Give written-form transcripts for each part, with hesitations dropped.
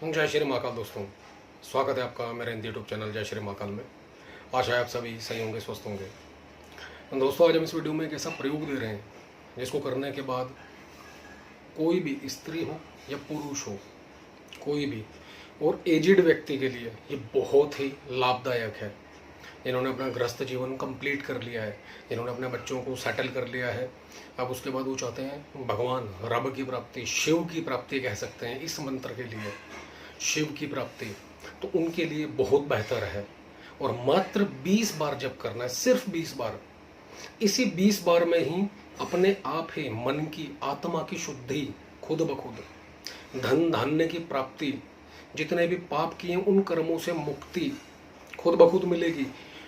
जय श्री महाकाल दोस्तों, स्वागत है आपका मेरे हिंदी यूट्यूब चैनल जय श्री महाकाल में। आशा है आप सभी सही होंगे, स्वस्थ होंगे। तो दोस्तों, आज हम इस वीडियो में एक ऐसा प्रयोग दे रहे हैं जिसको करने के बाद कोई भी स्त्री हो या पुरुष हो, कोई भी, और एजिड व्यक्ति के लिए ये बहुत ही लाभदायक है। जिन्होंने अपना गृहस्थ जीवन कंप्लीट कर लिया है, जिन्होंने अपने बच्चों को सेटल कर लिया है, अब उसके बाद वो चाहते हैं भगवान रब की प्राप्ति, शिव की प्राप्ति कह सकते हैं इस मंत्र के लिए, शिव की प्राप्ति, तो उनके लिए बहुत बेहतर है। और मात्र 20 बार जप करना है, सिर्फ 20 बार। इसी 20 बार में ही अपने आप ही मन की, आत्मा की शुद्धि खुद ब खुद, धन धान्य की प्राप्ति, जितने भी पाप किए उन कर्मों से मुक्ति खुद ब खुद मिलेगी।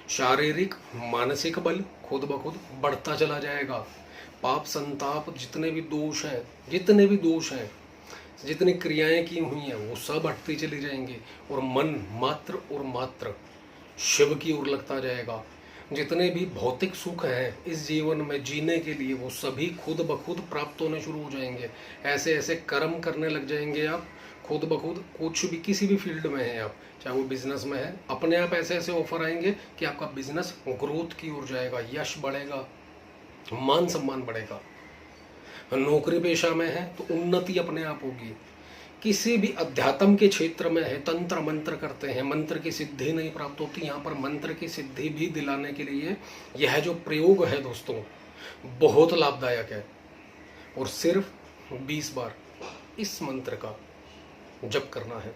शारीरिक मानसिक बल खुद ब खुद बढ़ता चला जाएगा। पाप संताप जितने भी दोष हैं, जितनी क्रियाएं की हुई हैं, वो सब हटती चली जाएंगी और मन मात्र और मात्र शिव की ओर लगता जाएगा। जितने भी भौतिक सुख हैं इस जीवन में जीने के लिए, वो सभी खुद ब खुद प्राप्त होने शुरू हो जाएंगे। ऐसे ऐसे कर्म करने लग जाएंगे आप खुद ब खुद, कुछ भी, किसी भी फील्ड में हैं आप, चाहे वो बिजनेस में है, अपने आप ऐसे ऐसे ऑफर आएंगे कि आपका बिजनेस ग्रोथ की ओर जाएगा, यश बढ़ेगा, मान सम्मान बढ़ेगा। नौकरी पेशा में है तो उन्नति अपने आप होगी। किसी भी अध्यात्म के क्षेत्र में है, तंत्र मंत्र करते हैं, मंत्र की सिद्धि नहीं प्राप्त होती, यहाँ पर मंत्र की सिद्धि भी दिलाने के लिए यह जो प्रयोग है दोस्तों, बहुत लाभदायक है। और सिर्फ 20 बार इस मंत्र का जप करना है,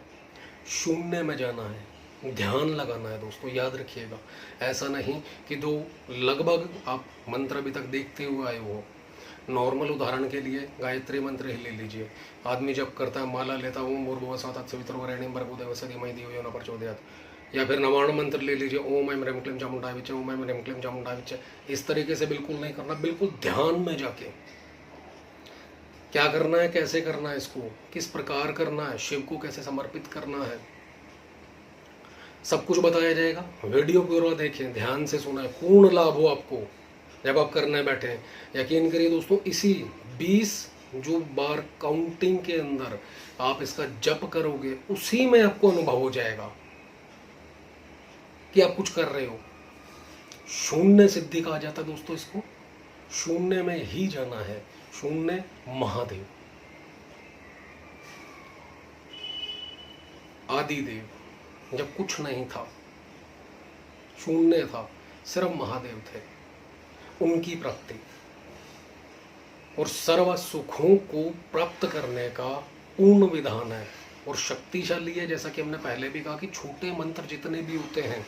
शून्य में जाना है, ध्यान लगाना है दोस्तों, याद रखिएगा। ऐसा नहीं कि दो लगभग आप मंत्र अभी तक देखते हुए आए हो। नॉर्मल उदाहरण के लिए गायत्री मंत्र ही ले लीजिए। आदमी जब करता है, माला लेता है, ओम भूर्भुवः स्वः तत्सवितुर्वरेण्यं भर्गो देवस्य धीमहि धियो यो न प्रचोदयात्। या फिर नवाण मंत्र ले लीजिए, ओम ऐं ह्रीं क्लीं चामुंडाय विच्चे, ओम ऐं ह्रीं क्लीं चामुंडाय विच्चे। इस तरीके से बिल्कुल नहीं करना, बिल्कुल ध्यान में जाके क्या करना है, कैसे करना है, इसको किस प्रकार करना है, शिव को कैसे समर्पित करना है, सब कुछ बताया जाएगा। वीडियो पूरा देखें, ध्यान से सुना, पूर्ण लाभ हो आपको जब आप करने बैठे। यकीन करिए दोस्तों, इसी 20 जो बार काउंटिंग के अंदर आप इसका जप करोगे, उसी में आपको अनुभव हो जाएगा कि आप कुछ कर रहे हो। शून्य सिद्धि कहा जाता है दोस्तों इसको, शून्य में ही जाना है। शून्य महादेव, आदिदेव, जब कुछ नहीं था, शून्य था, सिर्फ महादेव थे, उनकी प्राप्ति और सर्व सुखों को प्राप्त करने का पूर्ण विधान है और शक्तिशाली है। जैसा कि हमने पहले भी कहा कि छोटे मंत्र जितने भी होते हैं,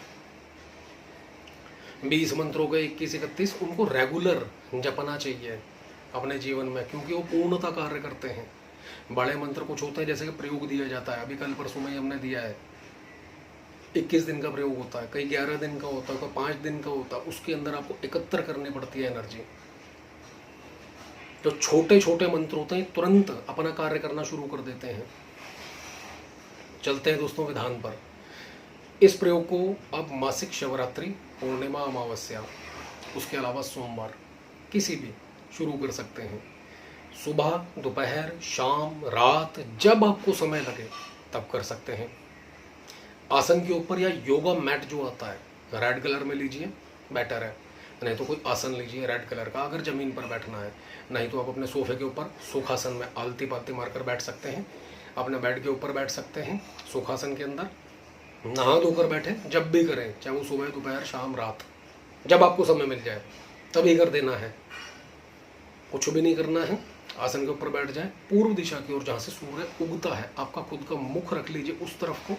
20 मंत्रों के 21-31, उनको रेगुलर जपना चाहिए अपने जीवन में, क्योंकि वो पूर्णता कार्य करते हैं। बड़े मंत्र कुछ होते हैं जैसे कि प्रयोग दिया जाता है, अभी कल परसों में हमने दिया है, 21 दिन का प्रयोग होता है, कई 11 दिन का होता है, कोई 5 दिन का होता है, उसके अंदर आपको एकत्र करनी पड़ती है एनर्जी। जो छोटे छोटे मंत्र होते हैं तुरंत अपना कार्य करना शुरू कर देते हैं। चलते हैं दोस्तों विधान पर। इस प्रयोग को आप मासिक शिवरात्रि, पूर्णिमा, अमावस्या, उसके अलावा सोमवार किसी भी शुरू कर सकते हैं। सुबह, दोपहर, शाम, रात, जब आपको समय लगे तब कर सकते हैं। आसन के ऊपर या योगा मैट जो आता है, रेड कलर में लीजिए, बेटर है। नहीं तो कोई आसन लीजिए रेड कलर का, अगर जमीन पर बैठना है। नहीं तो आप अपने सोफे के ऊपर सुखासन में आलती पालती मारकर बैठ सकते हैं, अपने बेड के ऊपर बैठ सकते हैं सुखासन के अंदर। नहा धोकर बैठे, जब भी करें, चाहे वो सुबह, दोपहर, शाम, रात, जब आपको समय मिल जाए तभी कर देना है। कुछ भी नहीं करना है, आसन के ऊपर बैठ जाए, पूर्व दिशा की ओर जहाँ से सूर्य उगता है, आपका खुद का मुख रख लीजिए उस तरफ को,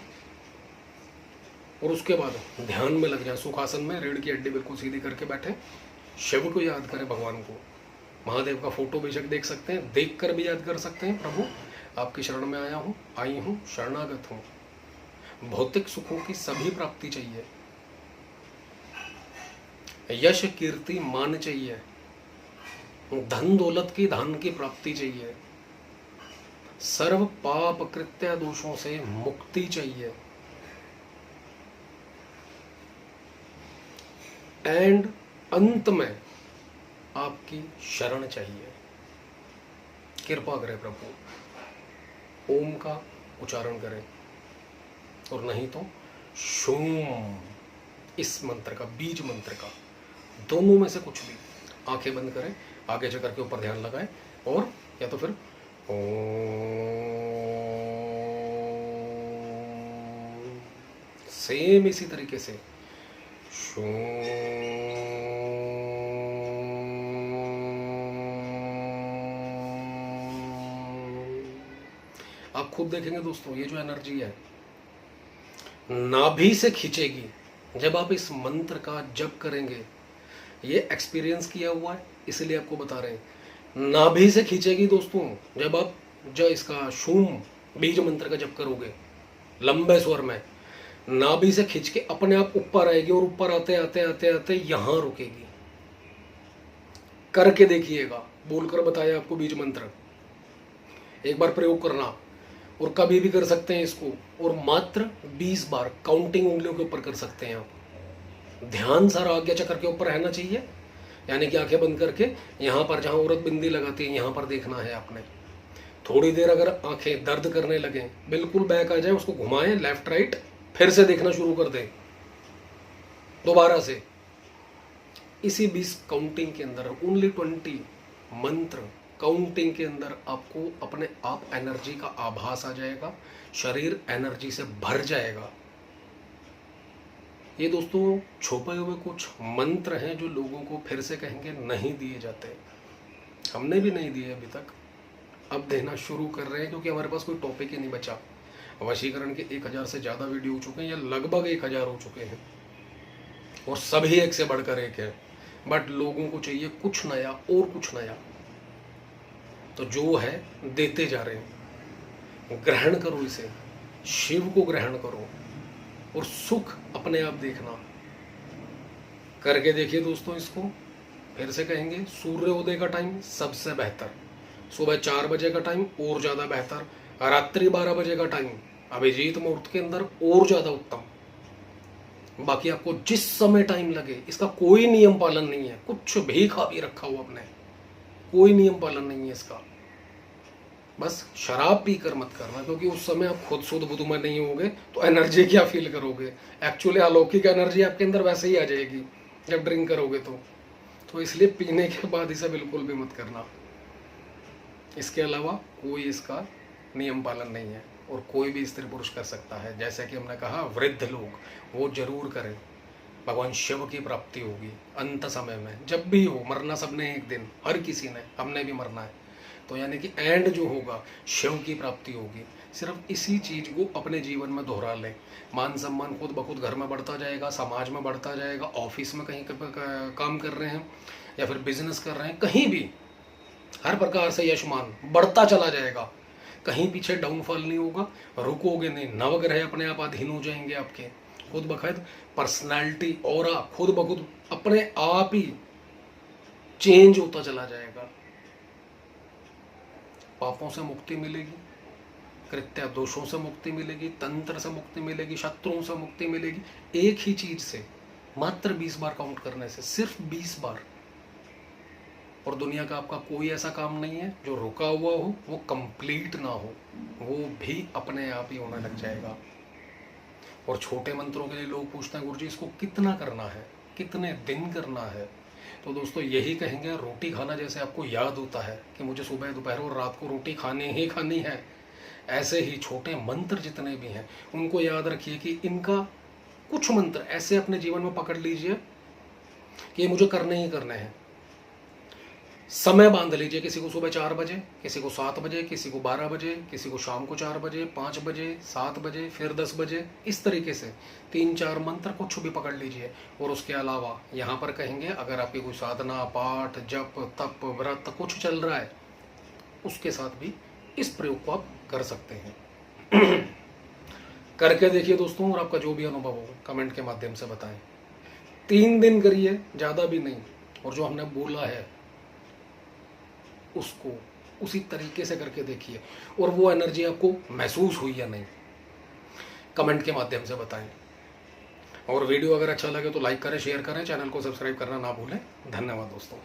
और उसके बाद ध्यान में लग जाए। सुखासन में रीढ़ की हड्डी बिल्कुल सीधी करके बैठे, शिव को याद करें, भगवान को। महादेव का फोटो बेशक देख सकते हैं, देख कर भी याद कर सकते हैं, प्रभु आपकी शरण में आया हूँ, आई हूँ, शरणागत हूँ। भौतिक सुखों की सभी प्राप्ति चाहिए, यश कीर्ति मान चाहिए, धन दौलत की, धन की प्राप्ति चाहिए, सर्व पाप कृत्य दोषों से मुक्ति चाहिए, एंड अंत में आपकी शरण चाहिए। कृपा करें प्रभु, ओम का उच्चारण करें। और नहीं तो शूम, इस मंत्र का, बीज मंत्र का, दोनों में से कुछ भी। आंखें बंद करें, आगे चक्कर के ऊपर ध्यान लगाएं, और या तो फिर सेम इसी तरीके से आप खुद देखेंगे दोस्तों, ये जो एनर्जी है नाभि से खींचेगी। जब आप इस मंत्र का जप करेंगे, ये एक्सपीरियंस किया हुआ है इसलिए आपको बता रहे हैं, नाभि से खींचेगी दोस्तों। जब इसका शूम बीज मंत्र का जप करोगे लंबे स्वर में, नाभि से खींच के अपने आप ऊपर आएगी, और ऊपर आते आते आते आते यहां रुकेगी। करके देखिएगा, बोलकर बताया आपको बीज मंत्र, एक बार प्रयोग करना, और कभी भी कर सकते हैं इसको, और मात्र 20 बार काउंटिंग उंगलियों के ऊपर कर सकते हैं आप। ध्यान सारा आज्ञा चक्र के ऊपर रहना चाहिए, यानी कि आंखें बंद करके यहाँ पर जहाँ औरत बिंदी लगाती है यहाँ पर देखना है आपने। थोड़ी देर अगर आंखें दर्द करने लगे, बिल्कुल बैक आ जाए, उसको घुमाएं लेफ्ट राइट, फिर से देखना शुरू कर दें दोबारा से। इसी 20 काउंटिंग के अंदर, ओनली 20 मंत्र काउंटिंग के अंदर आपको अपने आप एनर्जी का आभास आ जाएगा, शरीर एनर्जी से भर जाएगा। ये दोस्तों छुपे हुए कुछ मंत्र हैं जो लोगों को फिर से कहेंगे नहीं दिए जाते। हमने भी नहीं दिए अभी तक, अब देना शुरू कर रहे हैं, क्योंकि हमारे पास कोई टॉपिक ही नहीं बचा। वशीकरण के 1000 से ज़्यादा वीडियो हो चुके हैं, या लगभग 1000 हो चुके हैं, और सभी एक से बढ़कर एक है। बट लोगों को चाहिए कुछ नया और कुछ नया, तो जो है देते जा रहे हैं। ग्रहण करो इसे, शिव को ग्रहण करो, और सुख अपने आप देखना। करके देखिए दोस्तों इसको, फिर से कहेंगे, सूर्योदय का टाइम सबसे बेहतर, सुबह 4 बजे का टाइम और ज़्यादा बेहतर, रात्रि 12 बजे का टाइम अभिजीत मुहूर्त के अंदर और ज़्यादा उत्तम। बाकी आपको जिस समय टाइम लगे, इसका कोई नियम पालन नहीं है, कुछ भी खा भी रखा हो आपने, कोई नियम पालन नहीं है इसका। बस शराब पी कर मत करना, क्योंकि उस समय आप खुद शुद्ध बुद्ध में नहीं होगे तो एनर्जी क्या फील करोगे। एक्चुअली अलौकिक एनर्जी आपके अंदर वैसे ही आ जाएगी जब ड्रिंक करोगे तो इसलिए पीने के बाद इसे बिल्कुल भी मत करना। इसके अलावा कोई इसका नियम पालन नहीं है, और कोई भी स्त्री पुरुष कर सकता है। जैसे कि हमने कहा, वृद्ध लोग वो जरूर करें, भगवान शिव की प्राप्ति होगी अंत समय में। जब भी हो, मरना सबने एक दिन, हर किसी ने, हमने भी मरना है, तो यानी कि एंड जो होगा शिव की प्राप्ति होगी। सिर्फ इसी चीज को अपने जीवन में दोहरा लें, मान सम्मान खुद ब खुद घर में बढ़ता जाएगा, समाज में बढ़ता जाएगा, ऑफिस में कहीं काम कर रहे हैं या फिर बिजनेस कर रहे हैं, कहीं भी हर प्रकार से यशमान बढ़ता चला जाएगा, कहीं पीछे डाउनफॉल नहीं होगा, रुकोगे नहीं, नवग्रह अपने आप अधीन हो जाएंगे आपके, खुद ब खुद पर्सनैलिटी और खुद ब खुद अपने आप ही चेंज होता चला जाएगा। पापों से मुक्ति मिलेगी, कृत्य दोषों से मुक्ति मिलेगी, तंत्र से मुक्ति मिलेगी, शत्रुओं से मुक्ति मिलेगी। एक ही चीज से, मात्र 20 बार काउंट करने से, सिर्फ 20 बार। और दुनिया का आपका कोई ऐसा काम नहीं है जो रुका हुआ हो, वो कंप्लीट ना हो, वो भी अपने आप ही होने लग जाएगा। और छोटे मंत्रों के लिए लोग पूछते हैं, गुरुजी इसको कितना करना है, कितने दिन करना है? तो दोस्तों यही कहेंगे, रोटी खाना जैसे आपको याद होता है कि मुझे सुबह दोपहर और रात को रोटी खानी ही खानी है, ऐसे ही छोटे मंत्र जितने भी हैं उनको याद रखिए कि इनका कुछ मंत्र ऐसे अपने जीवन में पकड़ लीजिए कि ये मुझे करने ही करने हैं। समय बांध लीजिए, किसी को सुबह 4 बजे, किसी को 7 बजे, किसी को 12 बजे, किसी को शाम को 4 बजे, 5 बजे, 7 बजे, फिर 10 बजे, इस तरीके से 3-4 मंत्र कुछ भी पकड़ लीजिए। और उसके अलावा यहाँ पर कहेंगे, अगर आपकी कोई साधना, पाठ, जप, तप, व्रत कुछ चल रहा है, उसके साथ भी इस प्रयोग को आप कर सकते हैं। करके देखिए दोस्तों, और आपका जो भी अनुभव हो कमेंट के माध्यम से बताएं। 3 दिन करिए, ज़्यादा भी नहीं, और जो हमने बोला है उसको उसी तरीके से करके देखिए, और वो एनर्जी आपको महसूस हुई या नहीं, कमेंट के माध्यम से बताएं। और वीडियो अगर अच्छा लगे तो लाइक करें, शेयर करें, चैनल को सब्सक्राइब करना ना भूलें। धन्यवाद दोस्तों।